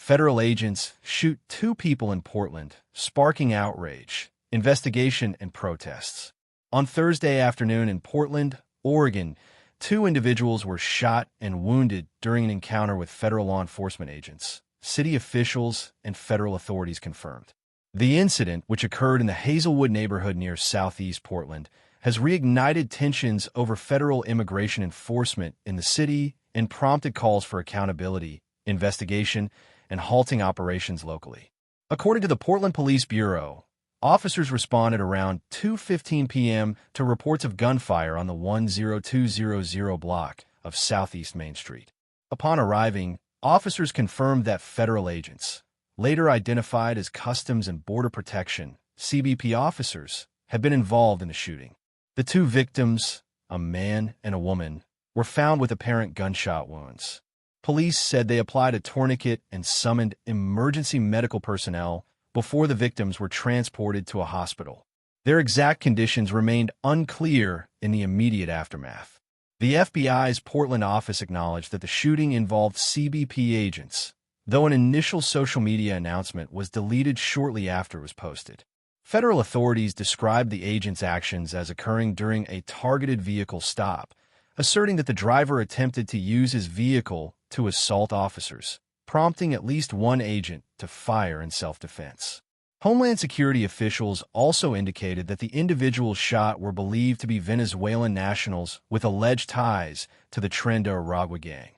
Federal agents shoot two people in Portland, sparking outrage, investigation, and protests. On Thursday afternoon in Portland, Oregon, two individuals were shot and wounded during an encounter with federal law enforcement agents, city officials and federal authorities confirmed. The incident, which occurred in the Hazelwood neighborhood near southeast Portland, has reignited tensions over federal immigration enforcement in the city and prompted calls for accountability, investigation, and halting operations locally. According to the Portland Police Bureau, officers responded around 2:15 p.m. to reports of gunfire on the 10200 block of Southeast Main Street. Upon arriving, officers confirmed that federal agents, later identified as Customs and Border Protection (CBP) officers, had been involved in the shooting. The two victims, a man and a woman, were found with apparent gunshot wounds. Police said they applied a tourniquet and summoned emergency medical personnel before the victims were transported to a hospital. Their exact conditions remained unclear in the immediate aftermath. The FBI's Portland office acknowledged that the shooting involved CBP agents, though an initial social media announcement was deleted shortly after it was posted. Federal authorities described the agents' actions as occurring during a targeted vehicle stop, asserting that the driver attempted to use his vehicle to assault officers, prompting at least one agent to fire in self-defense. Homeland Security officials also indicated that the individuals shot were believed to be Venezuelan nationals with alleged ties to the Tren de Aragua gang,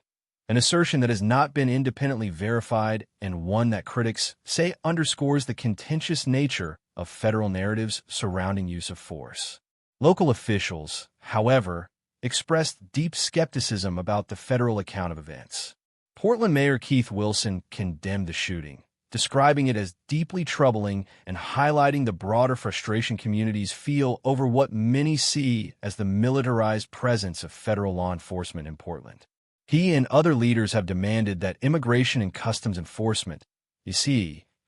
an assertion that has not been independently verified and one that critics say underscores the contentious nature of federal narratives surrounding use of force. Local officials, however, expressed deep skepticism about the federal account of events. Portland Mayor Keith Wilson condemned the shooting, describing it as deeply troubling and highlighting the broader frustration communities feel over what many see as the militarized presence of federal law enforcement in Portland. He and other leaders have demanded that Immigration and Customs Enforcement,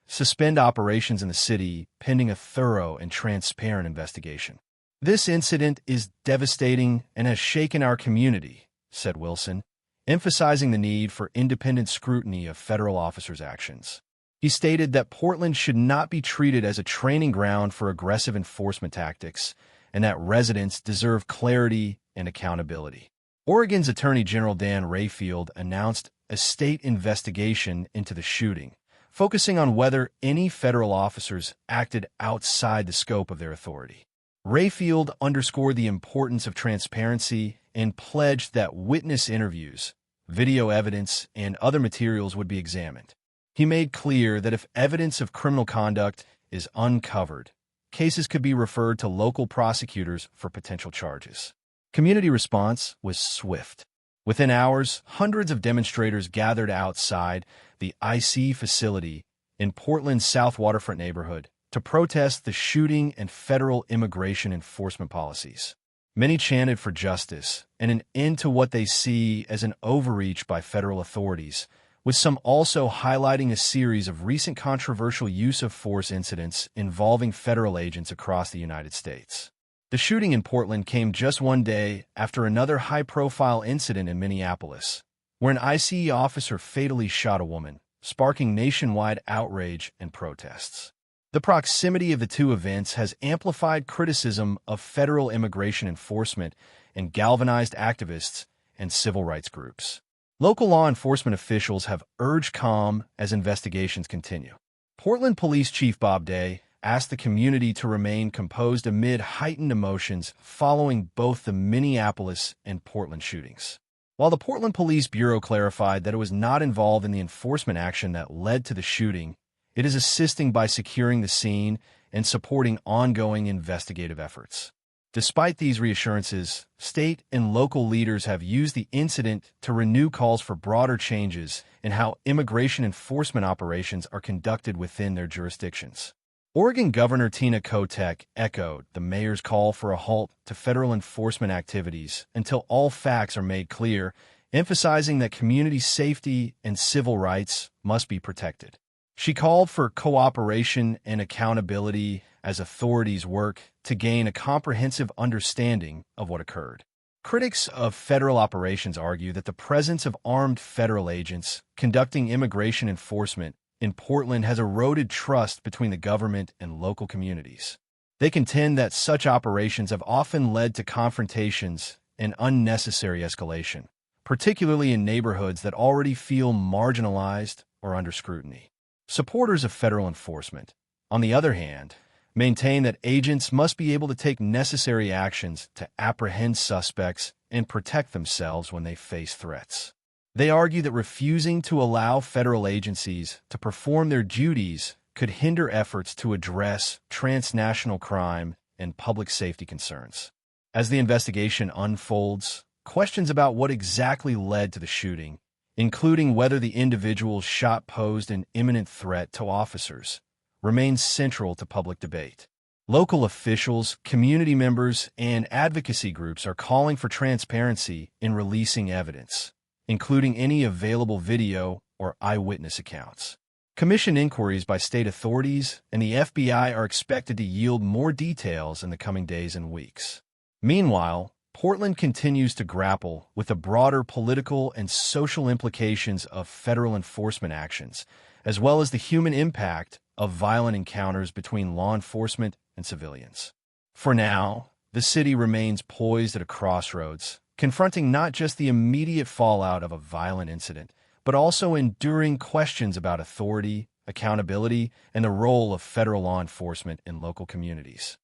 suspend operations in the city pending a thorough and transparent investigation. "This incident is devastating and has shaken our community," said Wilson, emphasizing the need for independent scrutiny of federal officers' actions. He stated that Portland should not be treated as a training ground for aggressive enforcement tactics and that residents deserve clarity and accountability. Oregon's Attorney General Dan Rayfield announced a state investigation into the shooting, focusing on whether any federal officers acted outside the scope of their authority. Rayfield underscored the importance of transparency and pledged that witness interviews, video evidence, and other materials would be examined. He made clear that if evidence of criminal conduct is uncovered, cases could be referred to local prosecutors for potential charges. Community response was swift. Within hours, hundreds of demonstrators gathered outside the IC facility in Portland's South Waterfront neighborhood to protest the shooting and federal immigration enforcement policies. Many chanted for justice and an end to what they see as an overreach by federal authorities, with some also highlighting a series of recent controversial use of force incidents involving federal agents across the United States. The shooting in Portland came just one day after another high-profile incident in Minneapolis, where an ICE officer fatally shot a woman, sparking nationwide outrage and protests. The proximity of the two events has amplified criticism of federal immigration enforcement and galvanized activists and civil rights groups. Local law enforcement officials have urged calm as investigations continue. Portland Police Chief Bob Day asked the community to remain composed amid heightened emotions following both the Minneapolis and Portland shootings. While the Portland Police Bureau clarified that it was not involved in the enforcement action that led to the shooting, it is assisting by securing the scene and supporting ongoing investigative efforts. Despite these reassurances, state and local leaders have used the incident to renew calls for broader changes in how immigration enforcement operations are conducted within their jurisdictions. Oregon Governor Tina Kotek echoed the mayor's call for a halt to federal enforcement activities until all facts are made clear, emphasizing that community safety and civil rights must be protected. She called for cooperation and accountability as authorities work to gain a comprehensive understanding of what occurred. Critics of federal operations argue that the presence of armed federal agents conducting immigration enforcement in Portland has eroded trust between the government and local communities. They contend that such operations have often led to confrontations and unnecessary escalation, particularly in neighborhoods that already feel marginalized or under scrutiny. Supporters of federal enforcement, on the other hand, maintain that agents must be able to take necessary actions to apprehend suspects and protect themselves when they face threats. They argue that refusing to allow federal agencies to perform their duties could hinder efforts to address transnational crime and public safety concerns. As the investigation unfolds, questions about what exactly led to the shooting, including whether the individuals shot posed an imminent threat to officers, remains central to public debate. Local officials, community members, and advocacy groups are calling for transparency in releasing evidence, including any available video or eyewitness accounts. Commission inquiries by state authorities and the FBI are expected to yield more details in the coming days and weeks. Meanwhile, Portland continues to grapple with the broader political and social implications of federal enforcement actions, as well as the human impact of violent encounters between law enforcement and civilians. For now, the city remains poised at a crossroads, confronting not just the immediate fallout of a violent incident, but also enduring questions about authority, accountability, and the role of federal law enforcement in local communities.